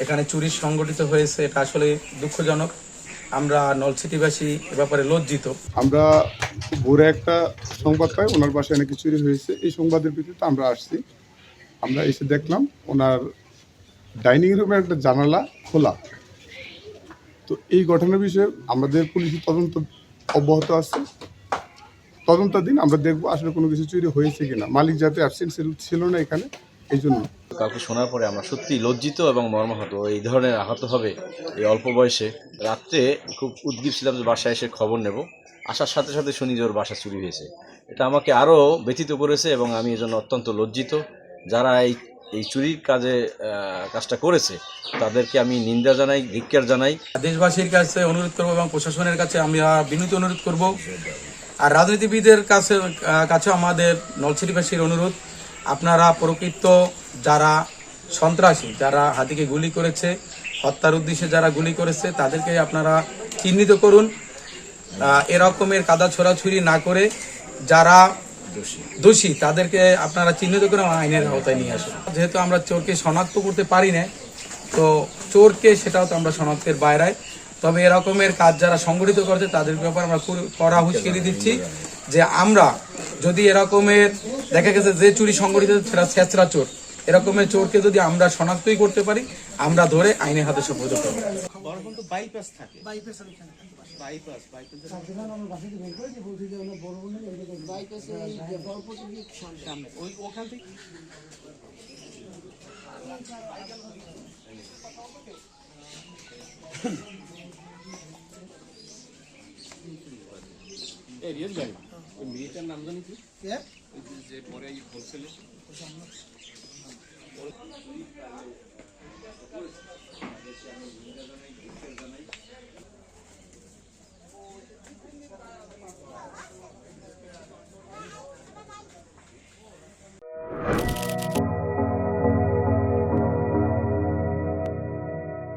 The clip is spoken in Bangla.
এখানে চুরি সংগঠিত হয়েছে, এটা আসলে দুঃখজনক। আমরা নলছিটিবাসী এ ব্যাপারে লজ্জিত। আমরা ভোরে একটা সংবাদ পাই ওনার বাসায় নাকি চুরি হয়েছে। এই সংবাদের ভিত্তিতে আমরা আসছি। আমরা এসে দেখলাম ওনার ডাইনিং রুমের একটা জানালা খোলা। তো এই ঘটনার বিষয়ে আমাদের পুলিশি তদন্ত অব্যাহত আছে। তদন্তাধীন আমরা দেখবো আসলে কোনো কিছু চুরি হয়েছে কিনা। মালিক যাতে অ্যাবসেন্ট ছিল না এখানে, এই জন্য। কাউকে শোনার পরে আমরা সত্যি লজ্জিত এবং মর্মাহত। এই ধরনের আহত হবে এই অল্প বয়সে। রাত্রে খুব উদ্গ্রীব ছিলাম যে বাসায় এসে খবর নেব। আসার সাথে সাথে শুনি যে ওর বাসা চুরি হয়েছে। এটা আমাকে আরও ব্যথিত করেছে এবং আমি এজন্য অত্যন্ত লজ্জিত। যারা এই চুরির কাজটা করেছে তাদেরকে আমি নিন্দা জানাই, ধিক্কার জানাই। দেশবাসীর কাছে অনুরোধ করব এবং প্রশাসনের কাছে আমরা বিনীত অনুরোধ করব। আর রাজনীতিবিদের কাছে আমাদের নলছিটিবাসীর অনুরোধ, আপনারা প্রকৃত যারা সন্ত্রাসী, যারা হাতিকে গুলি করেছে, হত্যার উদ্দেশ্যে যারা গুলি করেছে, তাদেরকে আপনারা চিহ্নিত করুন। এরকমের কাদা ছোড়াছুরি না করে যারা দোষী তাদেরকে আপনারা চিহ্নিত করে আইনের আওতায় নিয়ে আসুন। যেহেতু আমরা চোরকে শনাক্ত করতে পারি না, তো চোরকে সেটাও তো আমরা শনাক্তের বাইরে। তবে এরকমের কাজ যারা সংগঠিত করছে তাদের ব্যাপারে আমরা কড়া হুঁশিয়ারি দিচ্ছি যে আমরা যদি এরকমের দেখা গেছে যে চুরি সংগঠিত সেটা ছেঁচড়া চোর, এরকমের চোরকে যদি আমরা শনাক্তই করতে পারি, আমরা ধরে আইনের হাতে সোপর্দ করব। নাম জানি কি যে পরে হোলসেলে